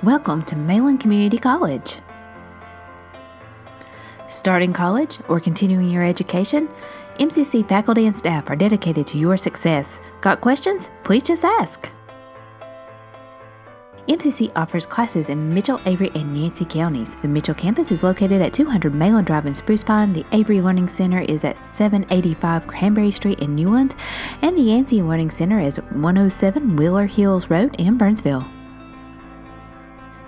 Welcome to Mayland Community College. Starting college or continuing your education, MCC faculty and staff are dedicated to your success. Got questions? Please just ask. MCC offers classes in Mitchell, Avery, and Yancey counties. The Mitchell campus is located at 200 Mayland Drive in Spruce Pine. The Avery Learning Center is at 785 Cranberry Street in Newland. And the Yancey Learning Center is 107 Wheeler Hills Road in Burnsville.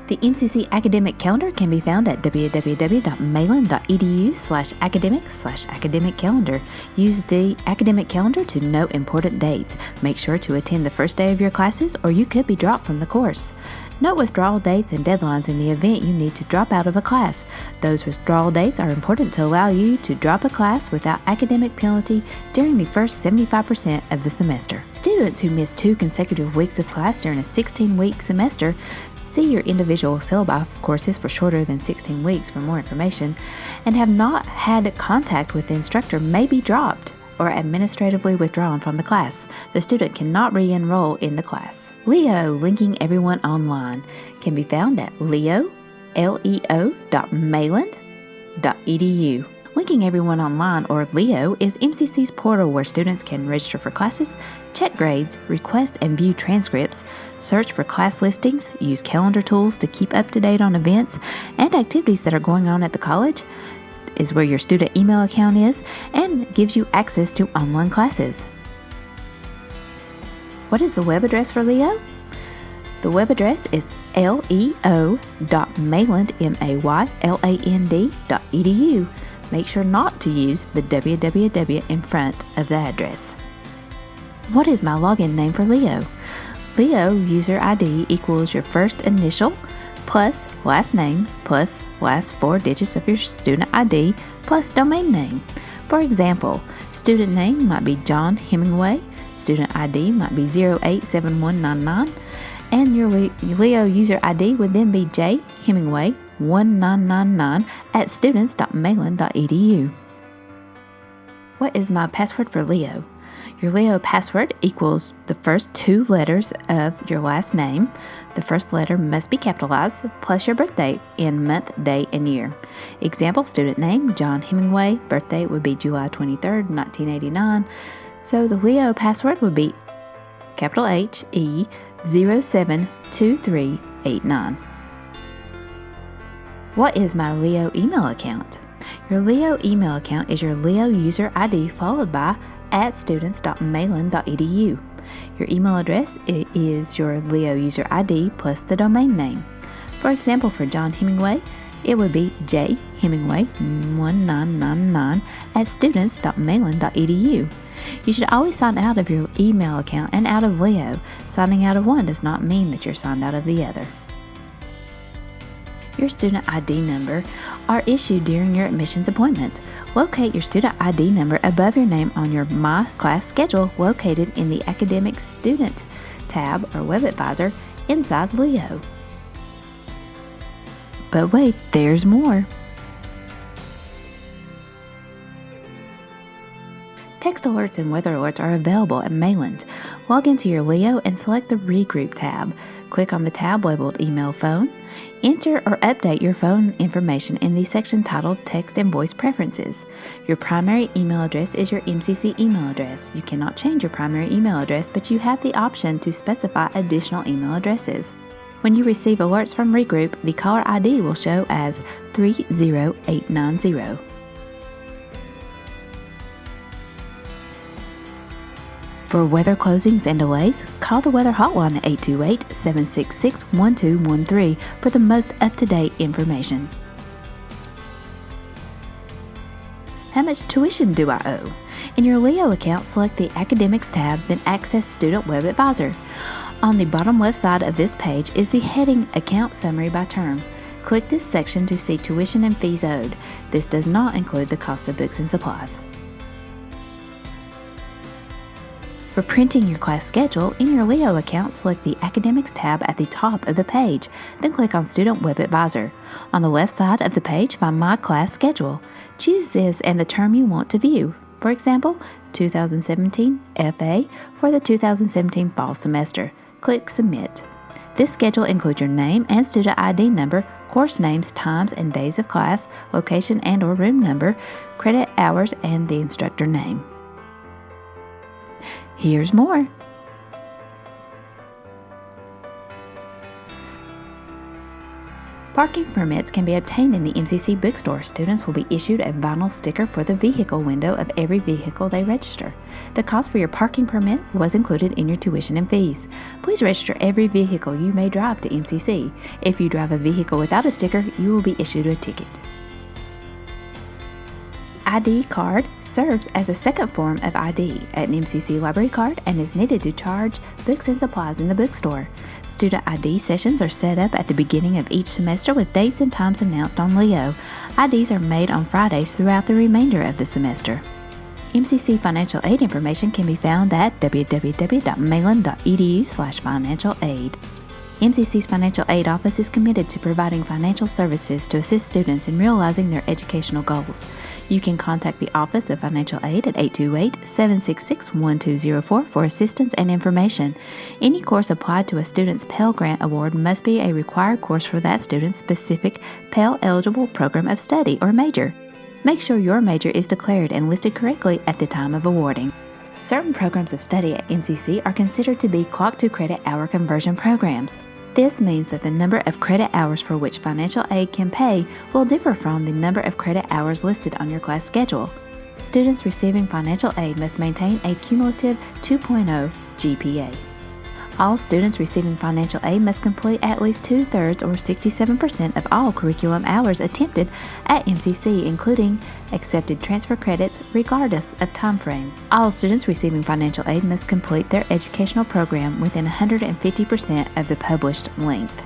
The MCC academic calendar can be found at www.mayland.edu/academic/academic calendar. Use the academic calendar to note important dates. Make sure to attend the first day of your classes or you could be dropped from the course. Note withdrawal dates and deadlines in the event you need to drop out of a class. Those withdrawal dates are important to allow you to drop a class without academic penalty during the first 75% of the semester. Students who miss 2 consecutive weeks of class during a 16-week semester, see your individual syllabi courses for shorter than 16 weeks for more information, and have not had contact with the instructor may be dropped or administratively withdrawn from the class. The student cannot re-enroll in the class. LEO, linking everyone online, can be found at leo.mayland.edu. Linking Everyone Online, or LEO, is MCC's portal where students can register for classes, check grades, request and view transcripts, search for class listings, use calendar tools to keep up to date on events and activities that are going on at the college, is where your student email account is, and gives you access to online classes. What is the web address for LEO? The web address is leo.mayland.edu. Make sure not to use the www in front of the address. What is my login name for LEO? LEO user ID equals your first initial plus last name plus last 4 digits of your student ID plus domain name. For example, student name might be John Hemingway, student ID might be 087199, and your LEO user ID would then be J Hemingway 1999 at students.mayland.edu. What is my password for LEO? Your LEO password equals the first 2 letters of your last name. The first letter must be capitalized, plus your birthday in month, day, and year. Example, student name, John Hemingway. Birthday would be July 23rd, 1989. So the LEO password would be capital HE 072389. What is my LEO email account? Your LEO email account is your LEO user ID followed by @students.mayland.edu. Your email address is your LEO user ID plus the domain name. For example, for John Hemingway, it would be jhemingway1999 at students.mayland.edu. You should always sign out of your email account and out of LEO. Signing out of one does not mean that you're signed out of the other. Your student ID number are issued during your admissions appointment. Locate your student ID number above your name on your My Class schedule located in the Academic Student tab or Web Advisor inside LEO. But wait, there's more. Text alerts and weather alerts are available at Mayland. Log into your LEO and select the Regroup tab. Click on the tab labeled Email Phone. Enter or update your phone information in the section titled Text and Voice Preferences. Your primary email address is your MCC email address. You cannot change your primary email address, but you have the option to specify additional email addresses. When you receive alerts from Regroup, the caller ID will show as 30890. For weather closings and delays, call the weather hotline at 828-766-1213 for the most up-to-date information. How much tuition do I owe? In your LEO account, select the Academics tab, then access Student Web Advisor. On the bottom left side of this page is the heading Account Summary by Term. Click this section to see tuition and fees owed. This does not include the cost of books and supplies. For printing your class schedule, in your LEO account, select the Academics tab at the top of the page, then click on Student Web Advisor. On the left side of the page, find My Class Schedule. Choose this and the term you want to view. For example, 2017 FA for the 2017 fall semester. Click Submit. This schedule includes your name and student ID number, course names, times and days of class, location and or room number, credit hours, and the instructor name. Here's more. Parking permits can be obtained in the MCC bookstore. Students will be issued a vinyl sticker for the vehicle window of every vehicle they register. The cost for your parking permit was included in your tuition and fees. Please register every vehicle you may drive to MCC. If you drive a vehicle without a sticker, you will be issued a ticket. ID card serves as a second form of ID, an MCC library card, and is needed to charge books and supplies in the bookstore. Student ID sessions are set up at the beginning of each semester with dates and times announced on Leo. IDs are made on Fridays throughout the remainder of the semester. MCC financial aid information can be found at www.mainland.edu/financial-aid. MCC's Financial Aid Office is committed to providing financial services to assist students in realizing their educational goals. You can contact the Office of Financial Aid at 828-766-1204 for assistance and information. Any course applied to a student's Pell Grant Award must be a required course for that student's specific Pell-eligible program of study or major. Make sure your major is declared and listed correctly at the time of awarding. Certain programs of study at MCC are considered to be clock to credit hour conversion programs. This means that the number of credit hours for which financial aid can pay will differ from the number of credit hours listed on your class schedule. Students receiving financial aid must maintain a cumulative 2.0 GPA. All students receiving financial aid must complete at least 2/3 or 67% of all curriculum hours attempted at MCC, including accepted transfer credits regardless of time frame. All students receiving financial aid must complete their educational program within 150% of the published length.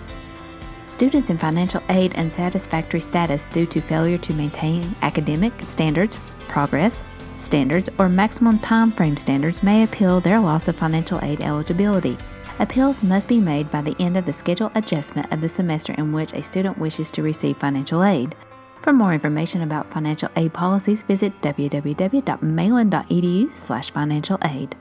Students in financial aid unsatisfactory status due to failure to maintain academic standards, progress standards, or maximum time frame standards may appeal their loss of financial aid eligibility. Appeals must be made by the end of the schedule adjustment of the semester in which a student wishes to receive financial aid. For more information about financial aid policies, visit www.mainland.edu/financial-aid.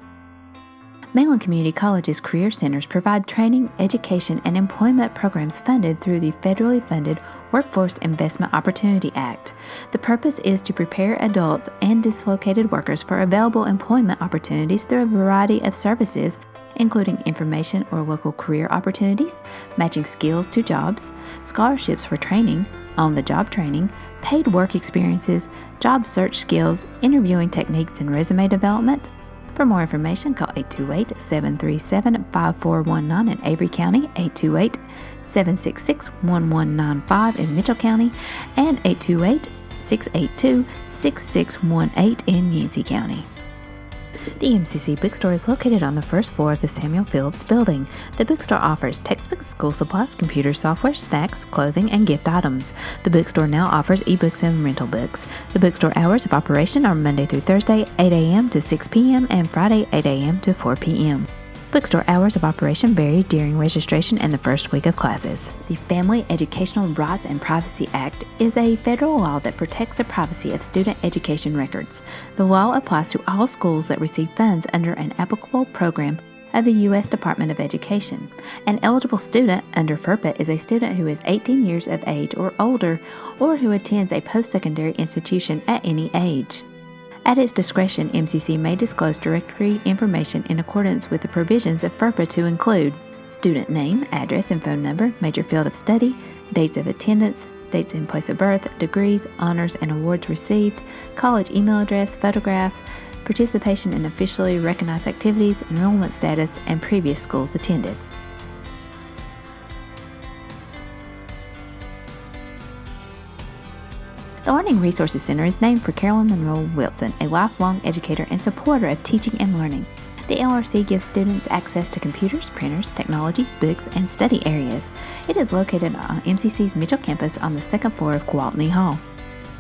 Mainland Community College's Career Centers provide training, education, and employment programs funded through the federally funded Workforce Investment Opportunity Act. The purpose is to prepare adults and dislocated workers for available employment opportunities through a variety of services, including information or local career opportunities, matching skills to jobs, scholarships for training, on-the-job training, paid work experiences, job search skills, interviewing techniques, and resume development. For more information, call 828-737-5419 in Avery County, 828-766-1195 in Mitchell County, and 828-682-6618 in Yancey County. The MCC bookstore is located on the first floor of the Samuel Phillips building. The bookstore offers textbooks, school supplies, computer software, snacks, clothing, and gift items. The bookstore now offers ebooks and rental books. The bookstore hours of operation are Monday through Thursday, 8 a.m. to 6 p.m. and Friday, 8 a.m. to 4 p.m. Bookstore hours of operation vary during registration and the first week of classes. The Family Educational Rights and Privacy Act is a federal law that protects the privacy of student education records. The law applies to all schools that receive funds under an applicable program of the U.S. Department of Education. An eligible student under FERPA is a student who is 18 years of age or older, or who attends a post-secondary institution at any age. At its discretion, MCC may disclose directory information in accordance with the provisions of FERPA to include student name, address, and phone number, major field of study, dates of attendance, dates and place of birth, degrees, honors, and awards received, college email address, photograph, participation in officially recognized activities, enrollment status, and previous schools attended. The Learning Resources Center is named for Carolyn Monroe Wilson, a lifelong educator and supporter of teaching and learning. The LRC gives students access to computers, printers, technology, books, and study areas. It is located on MCC's Mitchell campus on the second floor of Gwaltney Hall.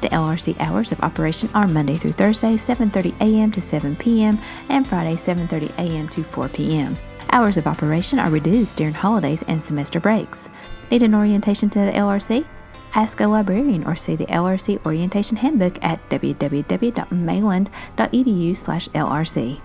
The LRC hours of operation are Monday through Thursday, 7:30 a.m. to 7 p.m. and Friday, 7:30 a.m. to 4 p.m. Hours of operation are reduced during holidays and semester breaks. Need an orientation to the LRC? Ask a librarian or see the LRC Orientation Handbook at www.mainland.edu/LRC.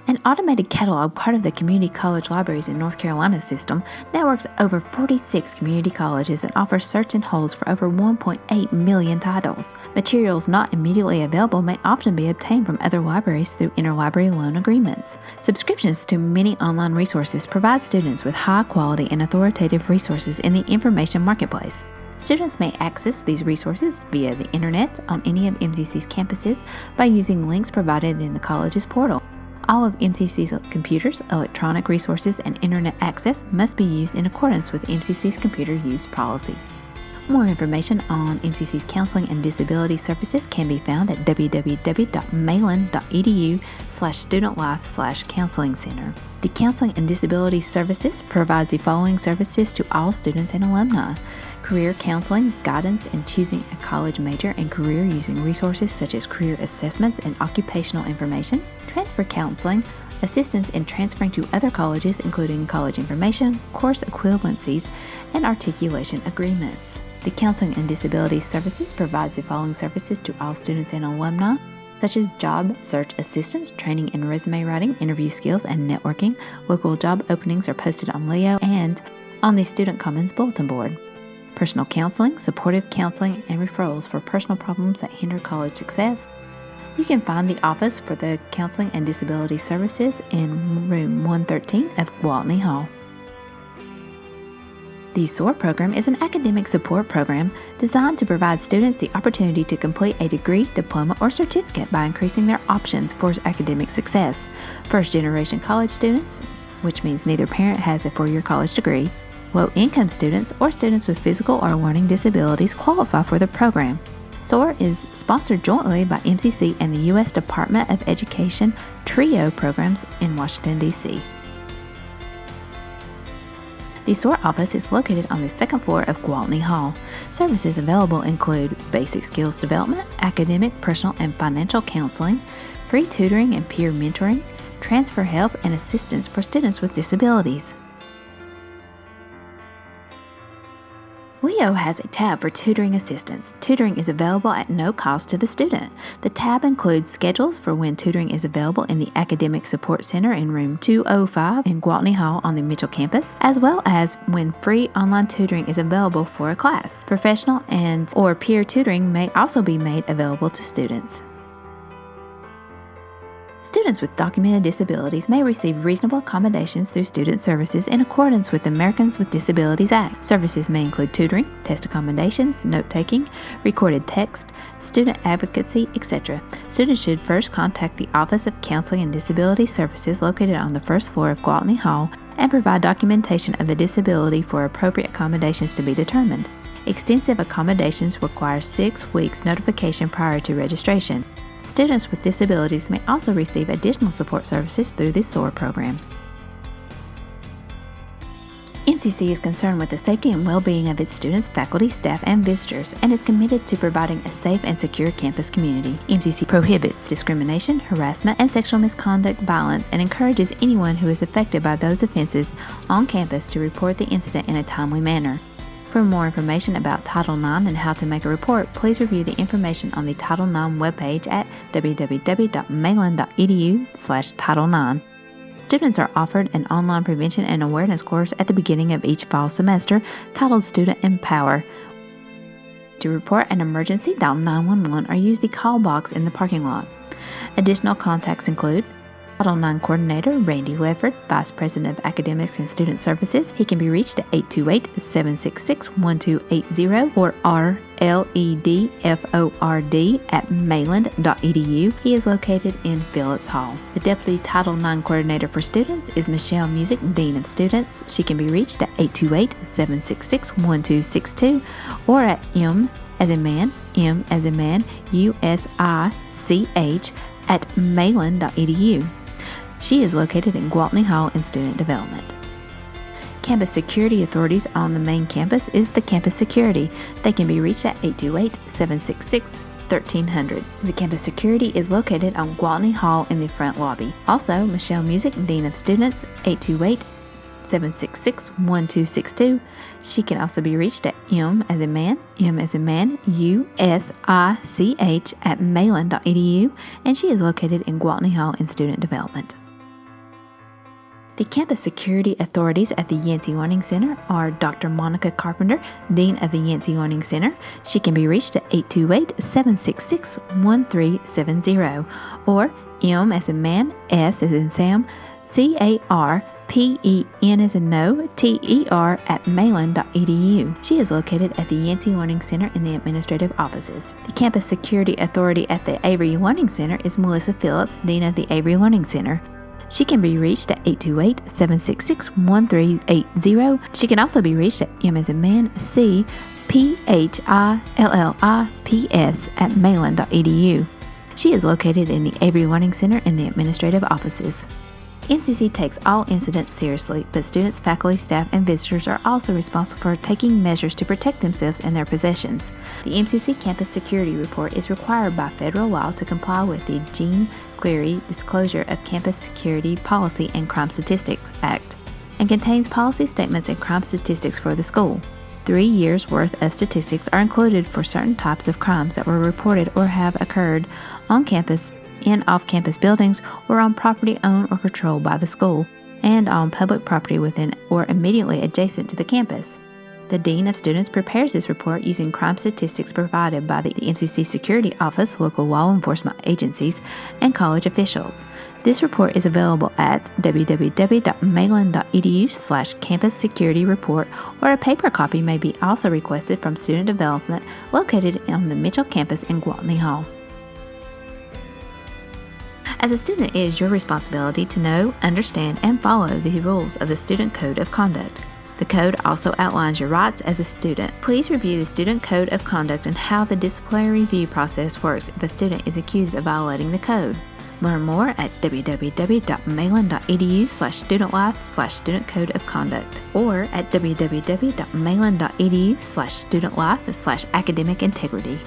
An automated catalog, part of the Community College Libraries in North Carolina system, networks over 46 community colleges and offers search and holds for over 1.8 million titles. Materials not immediately available may often be obtained from other libraries through interlibrary loan agreements. Subscriptions to many online resources provide students with high quality and authoritative resources in the information marketplace. Students may access these resources via the internet on any of MCC's campuses by using links provided in the college's portal. All of MCC's computers, electronic resources, and internet access must be used in accordance with MCC's computer use policy. More information on MCC's counseling and disability services can be found at www.malin.edu/studentlife/counseling center. The Counseling and Disability Services provides the following services to all students and alumni: career counseling, guidance in choosing a college major and career using resources such as career assessments and occupational information, transfer counseling, assistance in transferring to other colleges including college information, course equivalencies, and articulation agreements. The Counseling and Disability Services provides the following services to all students and alumni, such as job search assistance, training in resume writing, interview skills, and networking. Local job openings are posted on Leo and on the Student Commons Bulletin Board. Personal counseling, supportive counseling, and referrals for personal problems that hinder college success. You can find the Office for the Counseling and Disability Services in room 113 of Gwaltney Hall. The SOAR program is an academic support program designed to provide students the opportunity to complete a degree, diploma, or certificate by increasing their options for academic success. First-generation college students, which means neither parent has a four-year college degree, low-income students, or students with physical or learning disabilities qualify for the program. SOAR is sponsored jointly by MCC and the U.S. Department of Education TRIO programs in Washington, D.C. The SOAR office is located on the second floor of Gwaltney Hall. Services available include basic skills development, academic, personal, and financial counseling, free tutoring and peer mentoring, transfer help, and assistance for students with disabilities. Leo has a tab for tutoring assistance. Tutoring is available at no cost to the student. The tab includes schedules for when tutoring is available in the Academic Support Center in room 205 in Gwaltney Hall on the Mitchell campus, as well as when free online tutoring is available for a class. Professional and/or peer tutoring may also be made available to students. Students with documented disabilities may receive reasonable accommodations through student services in accordance with the Americans with Disabilities Act. Services may include tutoring, test accommodations, note-taking, recorded text, student advocacy, etc. Students should first contact the Office of Counseling and Disability Services located on the first floor of Gwaltney Hall and provide documentation of the disability for appropriate accommodations to be determined. Extensive accommodations require 6 weeks notification prior to registration. Students with disabilities may also receive additional support services through the SOAR program. MCC is concerned with the safety and well-being of its students, faculty, staff, and visitors, and is committed to providing a safe and secure campus community. MCC prohibits discrimination, harassment, and sexual misconduct, violence, and encourages anyone who is affected by those offenses on campus to report the incident in a timely manner. For more information about Title IX and how to make a report, please review the information on the Title IX webpage at www.malin.edu/Title IX. Students are offered an online prevention and awareness course at the beginning of each fall semester titled Student Empower. To report an emergency, dial 911 or use the call box in the parking lot. Additional contacts include Title IX Coordinator Randy Ledford, Vice President of Academics and Student Services. He can be reached at 828-766-1280 or rledford@malin.edu. He is located in Phillips Hall. The Deputy Title IX Coordinator for Students is Michelle Music, Dean of Students. She can be reached at 828-766-1262 or at M as in man, USICH @malin.edu. She is located in Gwaltney Hall in Student Development. Campus security authorities on the main campus is the Campus Security. They can be reached at 828-766-1300. The campus security is located on Gwaltney Hall in the front lobby. Also, Michelle Music, Dean of Students, 828-766-1262. She can also be reached at M as in man, USICH @malin.edu, and she is located in Gwaltney Hall in Student Development. The campus security authorities at the Yancey Learning Center are Dr. Monica Carpenter, Dean of the Yancey Learning Center. She can be reached at 828-766-1370 or M as in man, S as in Sam, CARPEN as in no, TER at Malin.edu. She is located at the Yancey Learning Center in the administrative offices. The campus security authority at the Avery Learning Center is Melissa Phillips, Dean of the Avery Learning Center. She can be reached at 828-766-1380. She can also be reached at M as in man, CPHILLIPS at Malin.edu. She is located in the Avery Learning Center in the administrative offices. MCC takes all incidents seriously, but students, faculty, staff, and visitors are also responsible for taking measures to protect themselves and their possessions. The MCC Campus Security Report is required by federal law to comply with the Jean Cleary Disclosure of Campus Security Policy and Crime Statistics Act and contains policy statements and crime statistics for the school. 3 years' worth of statistics are included for certain types of crimes that were reported or have occurred on campus, in off-campus buildings, or on property owned or controlled by the school, and on public property within or immediately adjacent to the campus. The Dean of Students prepares this report using crime statistics provided by the MCC Security Office, local law enforcement agencies, and college officials. This report is available at www.malin.edu/campus security report, or a paper copy may be also requested from Student Development located on the Mitchell campus in Gwaltney Hall. As a student, it is your responsibility to know, understand, and follow the rules of the Student Code of Conduct. The code also outlines your rights as a student. Please review the Student Code of Conduct and how the disciplinary review process works if a student is accused of violating the code. Learn more at www.malin.edu/studentlife/student code of conduct or at www.malin.edu/studentlife/academic integrity.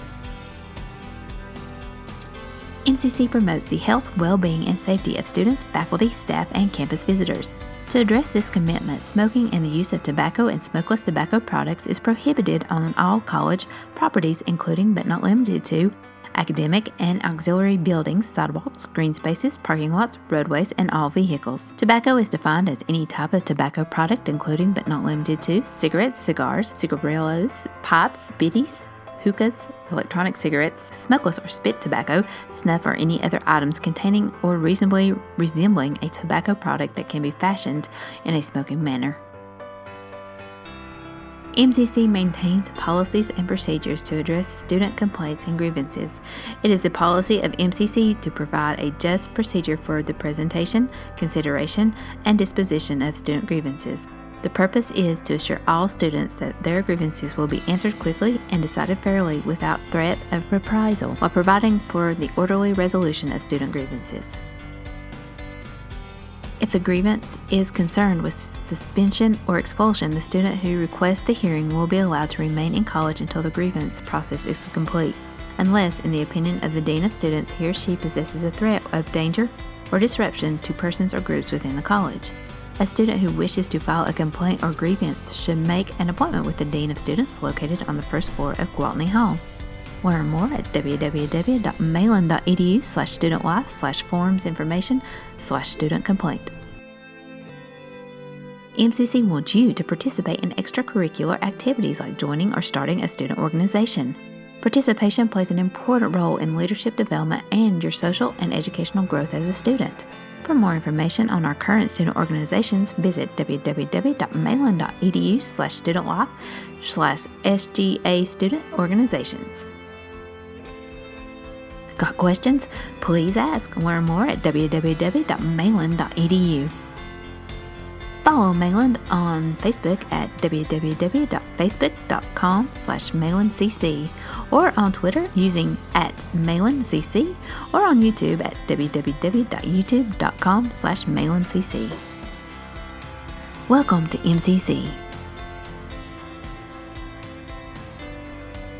MCC promotes the health, well-being, and safety of students, faculty, staff, and campus visitors. To address this commitment, smoking and the use of tobacco and smokeless tobacco products is prohibited on all college properties, including but not limited to academic and auxiliary buildings, sidewalks, green spaces, parking lots, roadways, and all vehicles. Tobacco is defined as any type of tobacco product, including but not limited to cigarettes, cigars, cigarillos, pipes, biddies, hookahs, electronic cigarettes, smokeless or spit tobacco, snuff, or any other items containing or reasonably resembling a tobacco product that can be fashioned in a smoking manner. MCC maintains policies and procedures to address student complaints and grievances. It is the policy of MCC to provide a just procedure for the presentation, consideration, and disposition of student grievances. The purpose is to assure all students that their grievances will be answered quickly and decided fairly without threat of reprisal, while providing for the orderly resolution of student grievances. If the grievance is concerned with suspension or expulsion, the student who requests the hearing will be allowed to remain in college until the grievance process is complete, unless, in the opinion of the Dean of Students, he or she possesses a threat of danger or disruption to persons or groups within the college. A student who wishes to file a complaint or grievance should make an appointment with the Dean of Students located on the first floor of Gwaltney Hall. Learn more at www.malin.edu/studentlife/forms-information/student-complaint. MCC wants you to participate in extracurricular activities like joining or starting a student organization. Participation plays an important role in leadership development and your social and educational growth as a student. For more information on our current student organizations, visit www.malin.edu/studentlife/SGA student organizations. Got questions? Please ask. Learn more at www.malin.edu. Follow Malin on Facebook at www.facebook.com/MalinCC or on Twitter using @MalinCC or on YouTube at www.youtube.com/MalinCC. Welcome to MCC.